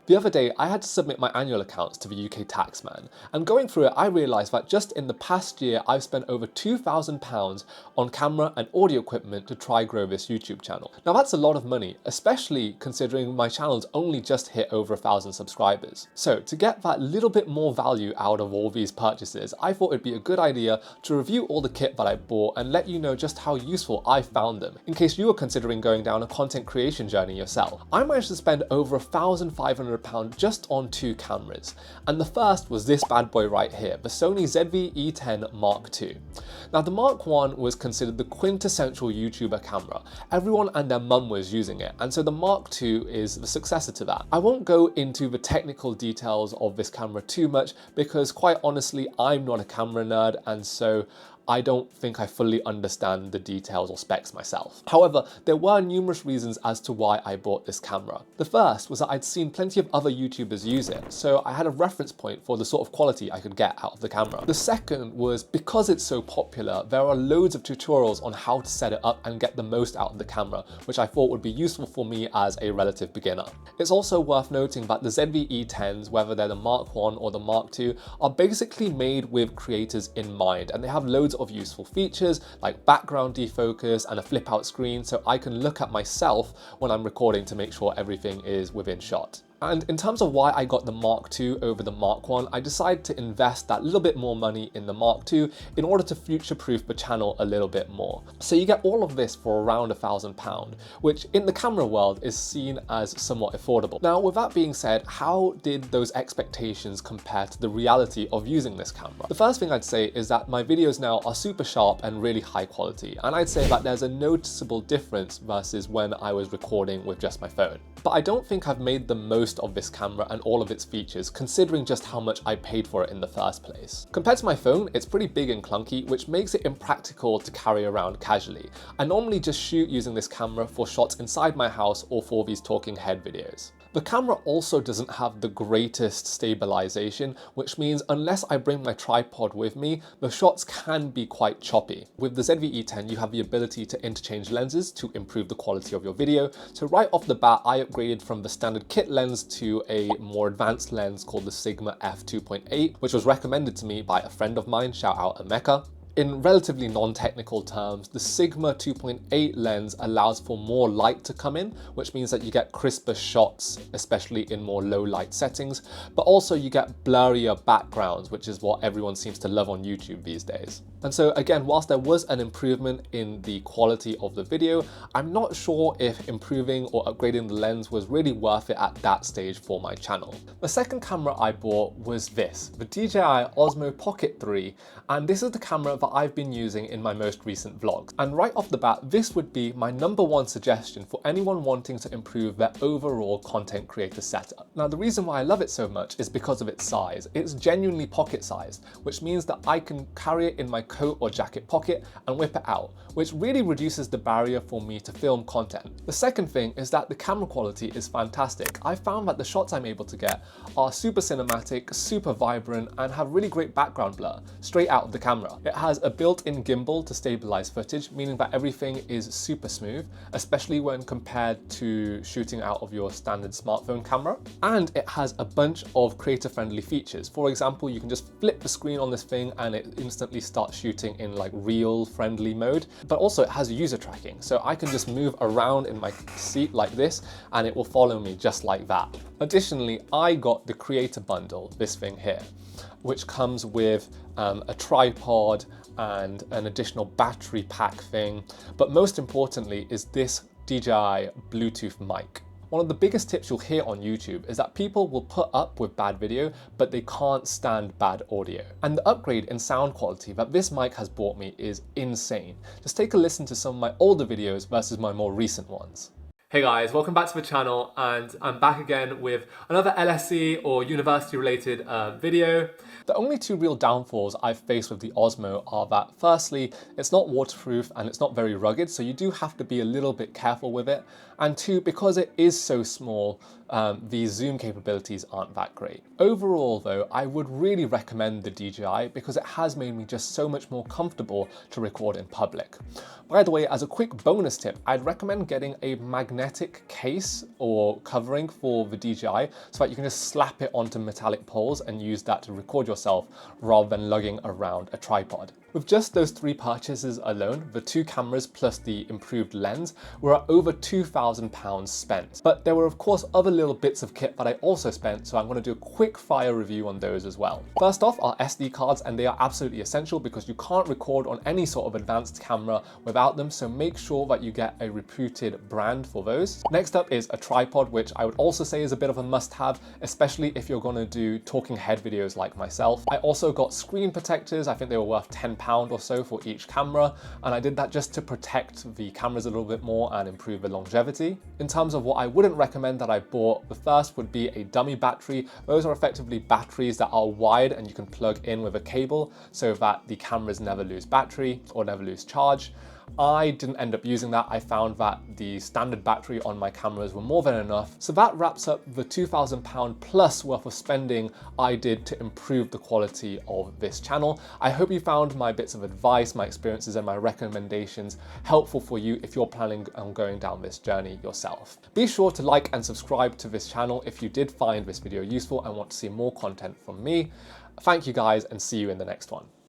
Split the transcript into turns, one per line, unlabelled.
The other day, I had to submit my annual accounts to the UK taxman, and going through it, I realised that just in the past year, I've spent over £2,000 on camera and audio equipment to try grow this YouTube channel. Now that's a lot of money, especially considering my channel's only just hit over 1,000 subscribers. So to get that little bit more value out of all these purchases, I thought it'd be a good idea to review all the kit that I bought and let you know just how useful I found them, in case you were considering going down a content creation journey yourself. I managed to spend over £1,500 just on 2 cameras, and the first was this bad boy right here, the Sony ZV-E10 Mark II. Now the Mark I was considered the quintessential YouTuber camera. Everyone and their mum was using it, and so the Mark II is the successor to that. I won't go into the technical details of this camera too much because quite honestly I'm not a camera nerd, and so I don't think I fully understand the details or specs myself. However, there were numerous reasons as to why I bought this camera. The first was that I'd seen plenty of other YouTubers use it, so I had a reference point for the sort of quality I could get out of the camera. The second was because it's so popular, there are loads of tutorials on how to set it up and get the most out of the camera, which I thought would be useful for me as a relative beginner. It's also worth noting that the ZV-E10s, whether they're the Mark I or the Mark II, are basically made with creators in mind, and they have loads of useful features like background defocus and a flip out screen, so I can look at myself when I'm recording to make sure everything is within shot. And in terms of why I got the Mark II over the Mark I decided to invest that little bit more money in the Mark II in order to future-proof the channel a little bit more. So you get all of this for around £1,000, which in the camera world is seen as somewhat affordable. Now, with that being said, how did those expectations compare to the reality of using this camera? The first thing I'd say is that my videos now are super sharp and really high quality, and I'd say that there's a noticeable difference versus when I was recording with just my phone. But I don't think I've made the most of this camera and all of its features, considering just how much I paid for it in the first place. Compared to my phone, it's pretty big and clunky, which makes it impractical to carry around casually. I normally just shoot using this camera for shots inside my house or for these talking head videos. The camera also doesn't have the greatest stabilization, which means unless I bring my tripod with me, the shots can be quite choppy. With the ZV-E10, you have the ability to interchange lenses to improve the quality of your video. So right off the bat, I upgraded from the standard kit lens to a more advanced lens called the Sigma f2.8, which was recommended to me by a friend of mine, shout out Emeka. In relatively non-technical terms, the Sigma 2.8 lens allows for more light to come in, which means that you get crisper shots, especially in more low light settings, but also you get blurrier backgrounds, which is what everyone seems to love on YouTube these days. And so again, whilst there was an improvement in the quality of the video, I'm not sure if improving or upgrading the lens was really worth it at that stage for my channel. The second camera I bought was this, the DJI Osmo Pocket 3, and this is the camera that I've been using in my most recent vlogs. And right off the bat, this would be my #1 suggestion for anyone wanting to improve their overall content creator setup. Now, the reason why I love it so much is because of its size. It's genuinely pocket sized, which means that I can carry it in my coat or jacket pocket and whip it out, which really reduces the barrier for me to film content. The second thing is that the camera quality is fantastic. I found that the shots I'm able to get are super cinematic, super vibrant, and have really great background blur straight out of the camera. It has a built-in gimbal to stabilize footage, meaning that everything is super smooth, especially when compared to shooting out of your standard smartphone camera. And it has a bunch of creator-friendly features. For example, you can just flip the screen on this thing and it instantly starts shooting in like reel-friendly mode. But also it has user tracking, so I can just move around in my seat like this and it will follow me just like that. Additionally, I got the creator bundle, this thing here, which comes with a tripod and an additional battery pack thing, but most importantly is this DJI Bluetooth mic. One of the biggest tips you'll hear on YouTube is that people will put up with bad video, but they can't stand bad audio. And the upgrade in sound quality that this mic has brought me is insane. Just take a listen to some of my older videos versus my more recent ones. Hey guys, welcome back to the channel, and I'm back again with another LSE or university related video. The only two real downfalls I've faced with the Osmo are that firstly, it's not waterproof and it's not very rugged, so you do have to be a little bit careful with it. And two, because it is so small, the zoom capabilities aren't that great. Overall though, I would really recommend the DJI because it has made me just so much more comfortable to record in public. By the way, as a quick bonus tip, I'd recommend getting a magnetic case or covering for the DJI so that you can just slap it onto metallic poles and use that to record yourself rather than lugging around a tripod. With just those 3 purchases alone, the 2 cameras plus the improved lens were at over £2,000 spent. But there were of course other little bits of kit that I also spent, so I'm going to do a quick fire review on those as well. First off are SD cards, and they are absolutely essential because you can't record on any sort of advanced camera without them, so make sure that you get a reputed brand for those. Next up is a tripod, which I would also say is a bit of a must-have, especially if you're going to do talking head videos like myself. I also got screen protectors. I think they were worth £10 or so for each camera, and I did that just to protect the cameras a little bit more and improve the longevity. In terms of what I wouldn't recommend that I bought, the first would be a dummy battery. Those are effectively batteries that are wired and you can plug in with a cable so that the cameras never lose battery or never lose charge. I didn't end up using that. I found that the standard battery on my cameras were more than enough. So that wraps up the £2,000 plus worth of spending I did to improve the quality of this channel. I hope you found my bits of advice, my experiences and my recommendations helpful for you if you're planning on going down this journey yourself. Be sure to like and subscribe to this channel if you did find this video useful and want to see more content from me. Thank you guys, and see you in the next one.